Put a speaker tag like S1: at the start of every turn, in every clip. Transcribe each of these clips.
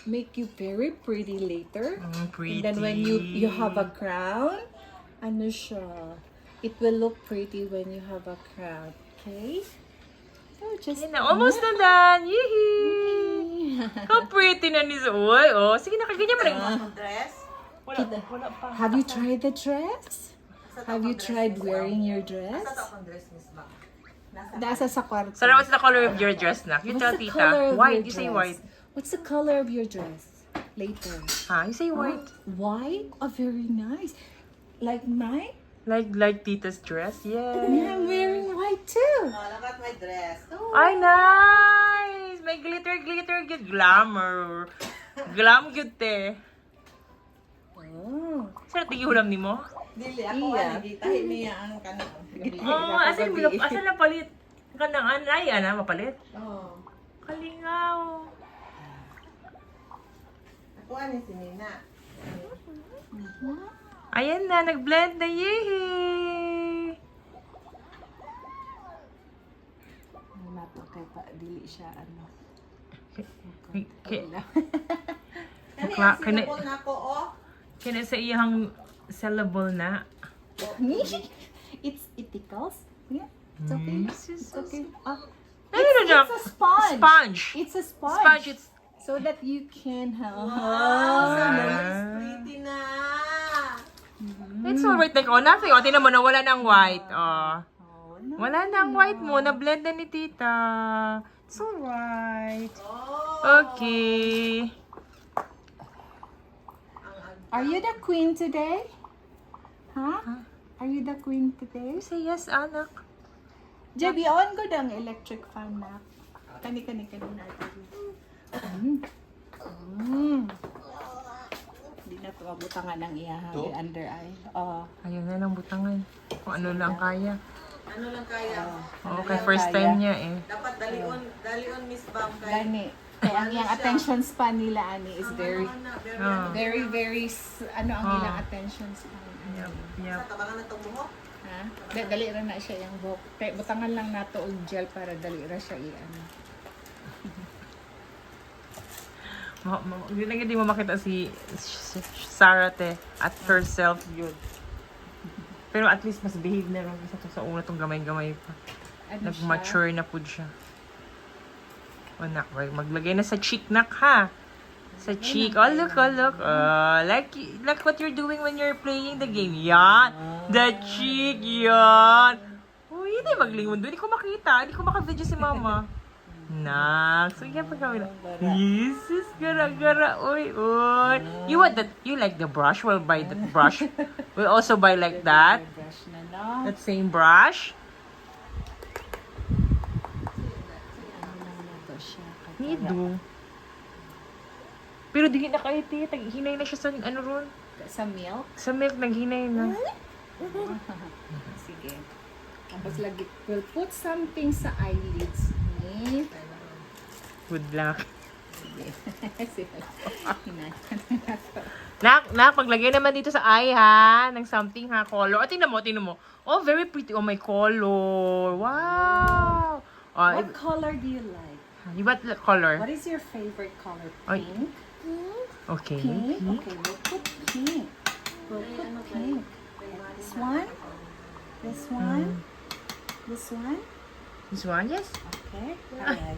S1: make you very pretty later.
S2: Pretty.
S1: And then when you have a crown, ano siya, it will look pretty when you have a crown. Okay? So just...
S2: Almost na done! Yee! How pretty na ni Zoe. Oh, sige na, kaganyan mo na.
S3: Dress?
S2: Wala pa.
S1: Have you tried the dress? Have you tried wearing your dress?
S3: Nasa akong dress, Miss Bang.
S1: Nasa sa kwarto.
S2: So, what's the color of your dress na? You tell
S1: What's the
S2: tita.
S1: color of
S2: White.
S1: your
S2: You say
S1: dress?
S2: white.
S1: What's the color of your dress? Later.
S2: You say white.
S1: White? Oh, very nice. Like mine?
S2: Like tita's dress? Yeah.
S1: Yeah, I'm wearing white too.
S3: Oh, look at my dress. Oh,
S2: Ay, nice! May glitter, good glamour. Glam good te.
S1: Oh.
S2: Saan tigihulam ni mo?
S3: dili ako
S1: Iya.
S3: nagitahin niya ang kanang.
S2: Oh, asan na palit? Kanang anay, mapalit?
S3: Oh.
S2: Kalingaw.
S3: Ako ani si Nina.
S2: Ayan na, nag-blend na, yehey!
S1: Nato kay pa dili siya ano.
S3: Kani
S2: Bakla-
S3: ang sinabol na ko oh.
S2: Kaya sa iyang sellable na.
S1: It tickles. Yeah. It's okay. It's okay.
S2: Ano na dyan?
S1: It's a sponge.
S2: Sponge.
S1: It's a sponge.
S2: Sponge, it's...
S1: So that you can
S3: Wow,
S2: Ah.
S3: that's pretty na.
S2: It's alright. Like, nothing. Tingnan mo na wala ng white.
S1: Oh, no.
S2: Wala ng white mo. Na-blend na ni tita. It's alright.
S3: Oh.
S2: Okay.
S1: Are you the queen today? Huh? Are you the queen today?
S2: Say yes, anak.
S1: Jabi, on ko dang electric fan na. Kani na. Hindi na ito mabutangan ng iyahang under eye. Oh.
S2: Ayaw na lang butangan. Kung ano lang kaya.
S3: Ano lang kaya?
S2: Okay, first time niya eh.
S3: Dapat dalion Miss Bam kay.
S1: Gani. Kaya ang iyang attention span nila ani is very
S2: Oh.
S1: very ano ang ilang attention span.
S2: Yup.
S3: Sa tabangan na itong buhok.
S1: Ha? Dali ra na siya yung buhok. Kaya butangan lang nato og gel para dali ra siya i-ano.
S2: Hindi mo makita si Sarah te at herself yun. Pero at least mas behave na lang sa una tong gamay-gamay pa.
S1: Ano
S2: Nag-mature na po siya. O nak, maglagay na sa cheek nak ha. Sa cheek. Oh look, oh look. Like what you're doing when you're playing the game. Yan. The cheek. Yan. Uy, hindi maglingon doon. Hindi ko makita. Hindi ko maka-video si mama. Nak. So yan pag kami na. Jesus, gara-gara. Uy, uy. You want that? You like the brush? We'll buy the brush. We'll also buy like that.
S1: Brush na no.
S2: That same brush.
S1: Ano lang nato siya.
S2: Nido. Pero di na kayo, tiya. Hinay na siya sa ano ron.
S1: Sa milk.
S2: Sa milk, naghinay na.
S1: Sige. Tapos lagi, we'll put something sa eyelids. Ni.
S2: Good luck.
S1: Sige.
S2: Nak, paglagay naman dito sa eye, ha? Ng something, ha? Color. O, tingnan mo. Oh, very pretty. Oh, my color. Wow. Oh,
S1: What color do you like?
S2: you what color?
S1: What is your favorite color?
S2: Ay.
S1: Pink?
S2: Okay.
S1: Pink? Okay, we'll put pink. We'll put pink. This one? This one? This one?
S2: This one, yes.
S1: Okay. Alright.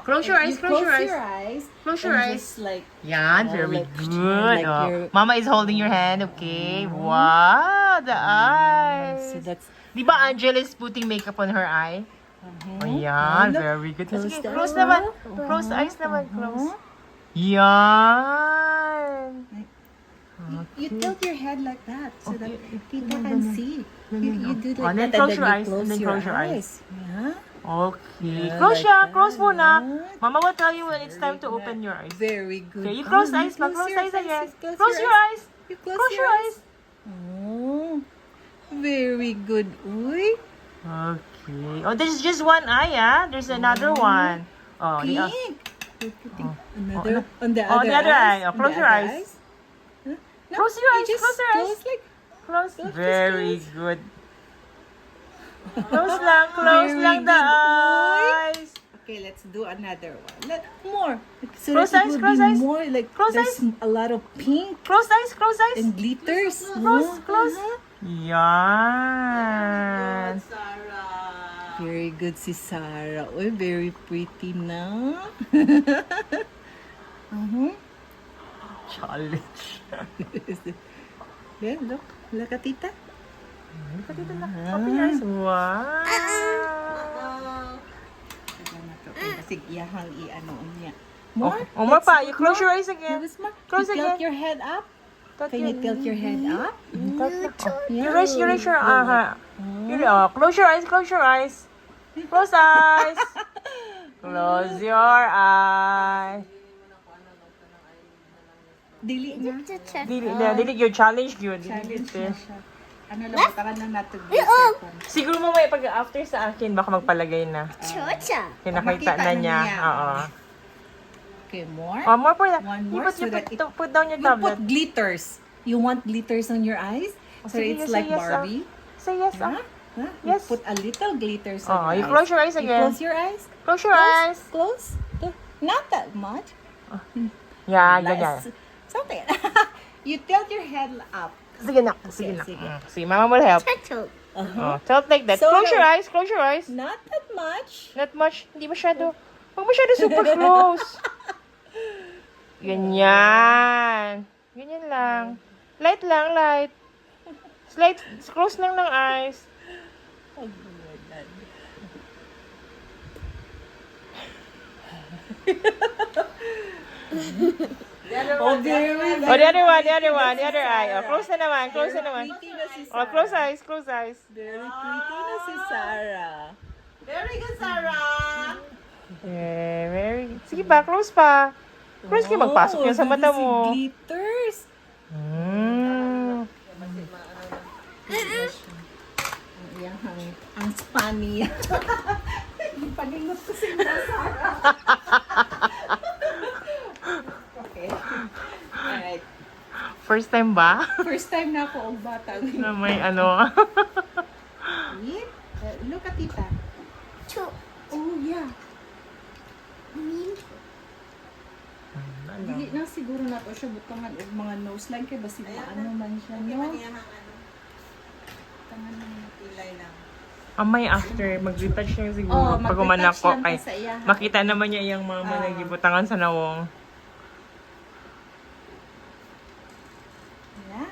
S2: Close your eyes, close your eyes.
S1: Your eyes.
S2: Close your
S1: and
S2: eyes.
S1: Just like,
S2: Yan, very
S1: like-
S2: good.
S1: like
S2: Oh.
S1: your-
S2: Mama is holding your hand, okay? Wow, the eyes.
S1: so that's,
S2: Di ba Angel is putting makeup on her eye? Ayan,
S1: look.
S2: very good.
S1: Close
S2: Sige,
S1: the
S2: close
S1: eyes.
S2: naman. Close the eyes naman, close. Yan.
S1: you tilt your head like that so that people can see. You do like
S2: Oh, and then
S1: that
S2: close
S1: and
S2: your
S1: then
S2: eyes,
S1: you
S2: and then close your eyes.
S1: Yeah.
S2: Okay.
S1: Yeah,
S2: Close
S1: like
S2: siya.
S1: that.
S2: Close muna.
S1: Right.
S2: Mama will tell you when it's time to open your eyes.
S1: Very good.
S2: Okay, you close the
S1: Oh,
S2: eyes. Close
S1: your
S2: the eyes again.
S1: Close
S2: Close your eyes.
S1: You
S2: Close your eyes.
S1: Oh, very good. Uy,
S2: Okay. Oh, there's just one eye, ah. There's another one. Oh, the,
S1: pink. We're putting another
S2: no.
S1: on the
S2: Oh,
S1: other
S2: the other eye. Oh,
S1: On
S2: close
S1: the
S2: your
S1: other
S2: eyes.
S1: Huh? No,
S2: Close your
S1: you
S2: eyes,
S1: just
S2: close your eyes.
S1: Close like
S2: Close.
S1: Just
S2: Very
S1: close.
S2: good. Close lang
S1: Very
S2: the
S1: good.
S2: eyes.
S1: Okay, let's do another one. More. So
S2: Close
S1: that
S2: eyes,
S1: it will
S2: close
S1: be
S2: eyes.
S1: more like
S2: Close
S1: there's a lot of pink
S2: Close eyes, close eyes.
S1: and glitters.
S2: Close, close. Yan.
S3: Good, Sarah.
S1: Very good si Sarah. Uy, very pretty na.
S2: Challenge.
S1: Yeah, look. Look at tita.
S2: Look at it na. Open your eyes. Wow.
S1: Kasi iyahang i-ano niya.
S2: Oh,
S1: More?
S2: more pa. You
S1: Let's-
S2: close your
S1: more?
S2: eyes again.
S1: Yes, more.
S2: Close
S1: You tilt
S2: again.
S1: your head up. Can you tilt your head up?
S2: You raise your, close your eyes, close your eyes. Close eyes. Close your eyes.
S1: Dili na.
S2: Dili your challenge yun.
S1: Challenge na
S2: Dili.
S1: siya. Ano lang, butakan na natin. glitter ko.
S2: Siguro mamaya pag after sa akin, baka magpalagay na. Kinakita
S1: Makita
S2: na
S1: na
S2: niya.
S1: niya.
S2: Oo.
S1: Okay, more.
S2: Oh, more for that.
S1: One
S2: You
S1: more
S2: put, you
S1: so that it-
S2: put down your
S1: You
S2: tablet.
S1: put glitters. You want glitters on your eyes? So
S2: sige,
S1: it's
S2: say
S1: like
S2: yes,
S1: Barbie?
S2: Say yes.
S1: Huh? Huh? You
S2: Yes.
S1: put a little glitters
S2: Oh,
S1: on
S2: you
S1: your eyes.
S2: close your eyes
S1: You
S2: again.
S1: close your eyes.
S2: Close your eyes.
S1: Close. Not that much.
S2: Yeah, ganyan.
S1: Less. Something. You tilt your head up.
S2: Sige na. Sige na.
S1: sige.
S2: Sige, mama will help.
S1: Uh-huh.
S2: Oh, tilt like that.
S1: So,
S2: Close your eyes. Close your eyes.
S1: Not that much.
S2: Not much. Hindi masyado. Huwag masyado super close. Ganyan. Ganyan lang. Light lang, light. Slight, close lang ng eyes.
S1: Oh, very
S2: Oh, the other one, the other one, the other eye. Oh, close na naman, close na naman.
S1: pretty na si
S2: Oh,
S1: Sarah.
S2: close eyes, close eyes.
S1: Very pretty na si Sarah.
S3: Very good, Sarah.
S2: Yeah, very. Sige pa, close pa. Close kayo, magpasok yun sa mata
S1: Si
S2: mo.
S1: glitters.
S2: Mm.
S1: Ang spani. Yung paningot ko si Sarah. Okay. Alright.
S2: First time ba?
S1: First time na ako og bata.
S2: Na may ano.
S1: Wait. Look at tita. Oh, yeah. Dili na siguro na to siya butangan og mga nose line kay basig ano man siya, no? Butangan na
S3: Pilay lang.
S2: Amay after, mag-retouch niya siguro.
S1: Oh,
S2: Pag
S1: mag-retouch
S2: umanak ko,
S1: lang
S2: kay
S1: to sa iya, ha?
S2: makita naman niya yung mama
S1: Ah.
S2: nagibutangan sa nawong.
S1: Yeah.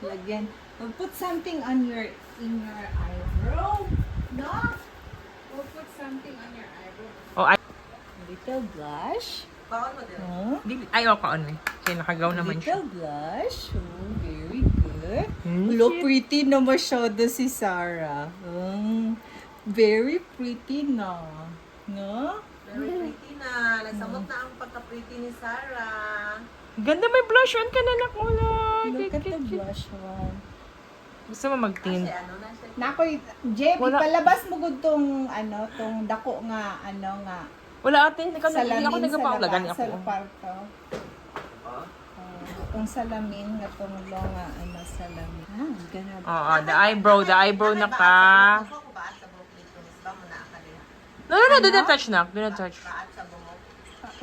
S1: Lagyan. We'll put something on your in your eyebrow. No? We'll put something on your eyebrow.
S2: Oh, ay,
S1: Little blush.
S3: Baon mo din.
S1: Huh?
S2: ay, oh, kaon eh. Kaya nakagaw naman siya.
S1: Little blush. Oh, very good.
S2: Hmm,
S1: Look
S2: shit.
S1: pretty na masyado si Sarah. Very pretty na. No?
S3: Very pretty na. Nagsamot na ang pagka-pretty ni Sarah.
S2: Ganda, may blush on ka na, nakula.
S1: Look at the blush one.
S2: Gusto mo mag-tint?
S3: Kasi ano na siya.
S1: Nakoy, Jeb,
S2: Wala.
S1: ipalabas mo gud tong ano, tong dako nga ano nga.
S2: Wala ate, hindi ako
S1: Salamin
S2: nagpaulagan
S1: sa
S2: ako.
S1: parto. Itong salamin nga tong long nga ano salamin. Ah, ganun.
S2: Oo, the eyebrow na ka.
S3: Ako baat sa buhok nito. Miss ba mo na ka din?
S2: No, do not touch na. Do not touch.
S3: Baat sa buhok.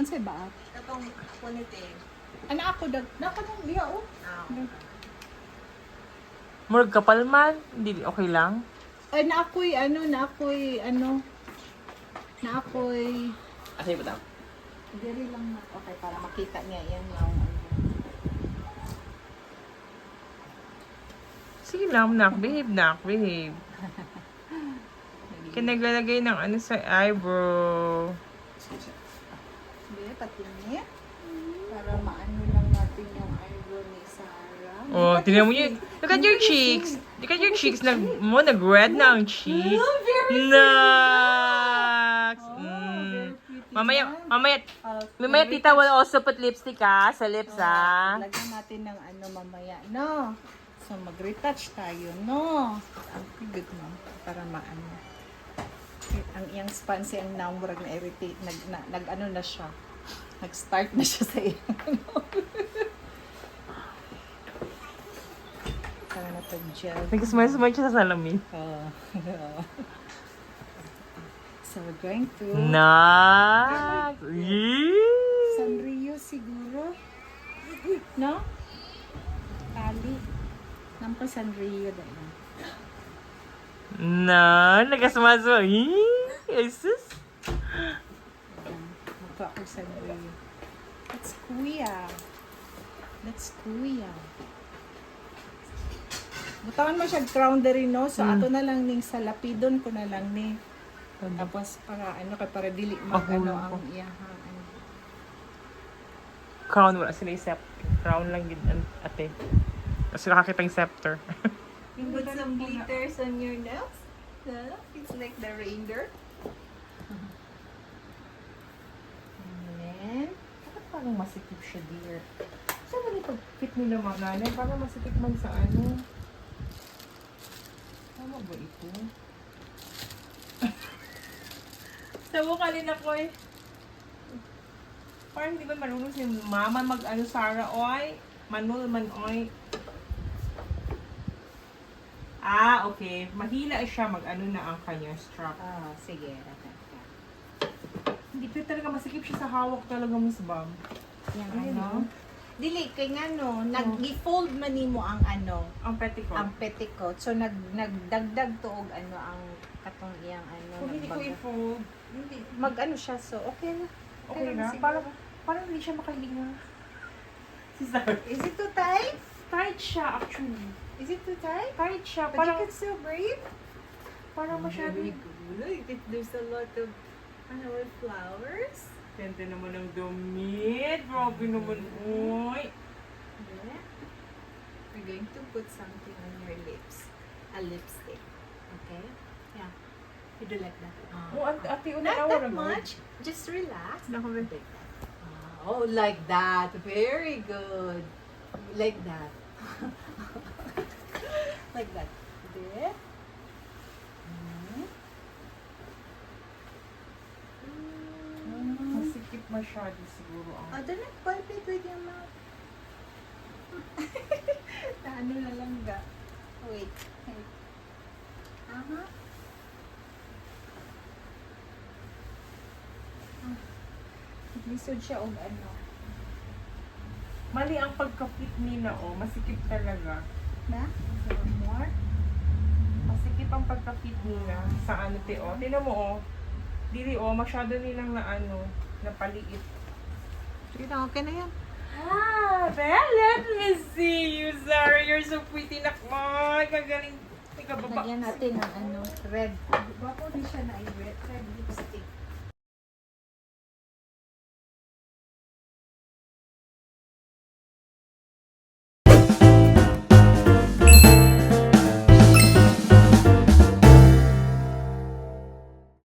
S1: Unsay ba?
S3: Katong ponytail.
S1: Ano ako dag nako nang diha oh.
S2: Murag kapal man. Hindi, okay lang.
S1: Ay na ako'y na ako'y
S2: Asa ba daw?
S1: diri lang na. Okay, para makita niya yan yung ano.
S2: Sige lang, nak. Behave, nak. Behave. Kinagalagay ng ano sa eyebrow.
S1: Hindi, pati niya. Para maano lang natin yung eyebrow ni Sarah.
S2: Oh, tingnan mo yun. Look at your cheeks. Look at your cheeks. Nag-red na ang cheeks. Nax! Mamaya, tita will also put lipstick sa lips
S1: Lagyan natin ng ano mamaya, no? So, mag-retouch tayo, no? Ang good, no? Para maano. Ang iyang spansi, ang namurag na irritate, nag-ano na siya. Nag-start na siya sa iyang ano. Para na ito gel.
S2: Nag-smile-smile siya sa salamin.
S1: So we're going to
S2: Nice! Yee!
S1: Sanrio siguro. No? Kali. Nampa Sanrio dahil.
S2: Na, nagasmaso. Yee! Jesus!
S1: Magpa ako Sanrio. That's kuya. That's kuya. Butawan mo siya crown diri no. So ato na lang ning sa lapidon ko na lang ni. Tapos para ano kay para dili mag ano ang iyahang ano.
S2: Crown, wala sila yung scepter. Crown lang din, ate. Kasi nakakita yung scepter.
S3: You put some glitters on your nails. No? It's like the reindeer.
S1: And then,
S2: Bakit parang masikip siya, dear? Saan ba yung pag-fit nila mga nanay? Parang masikip man sa ano? Tama ba ito? Sa bukalin ako eh. Parang di ba marunong si mama mag-ano Sarah, oy? Manul man, oy. Ah, okay. Mahila siya mag-ano na ang kanyang strap.
S1: sige.
S2: Hindi pa talaga masikip siya sa hawak talaga, Miss Bam.
S1: Yang
S2: Ayun,
S1: ano. Dili kay ngano, nag-fold man nimo ang ano,
S2: Ang petticoat.
S1: ang petticoat. So nagdagdag tuog ano ang katong iyang ano.
S2: Kung hindi ko
S1: nagbaga-
S2: i-fold, hindi.
S1: Mag-ano siya, so okay na.
S2: Okay na?
S1: siguro.
S2: Parang hindi siya makahinga. Si Sarah.
S1: Is it too tight?
S2: Tight siya, actually.
S1: Is it too tight?
S2: Tight siya.
S1: But
S2: Parang,
S1: you can still breathe?
S2: parang masyado.
S3: Look, there's a lot of flowers.
S2: Ganda naman ng damit. Grabe naman, oy.
S1: Yeah. We're going to put something on your lips. A lipstick. Okay? Yeah. You do like that.
S2: Oh, ate,
S3: Not
S2: unawar
S3: that much. Just relax.
S2: Nakabe.
S3: Oh, like that. Very good. Like that. Like that. There.
S2: Masikip masyado siguro ang...
S1: Oh, do not pulp it with your mouth. Ano na lang ga. Wait. Wait. Uh-huh. Lisod siya og ano.
S2: Mali ang pagkapit nila, oh. Masikip talaga.
S1: Na? So, more?
S2: Masikip ang pagkapit nila sa ano, te, oh. Tingnan mo, oh. Dili, oh. Masyado nilang na ano, napaliit.
S1: Sige na, okay na yan.
S2: Ah, well, let me see you, Sarah. You're so pretty, nakmay. Kagaling. Ikaw, baba.
S1: Lagyan natin ng ano, red. Bako din siya na red lipstick.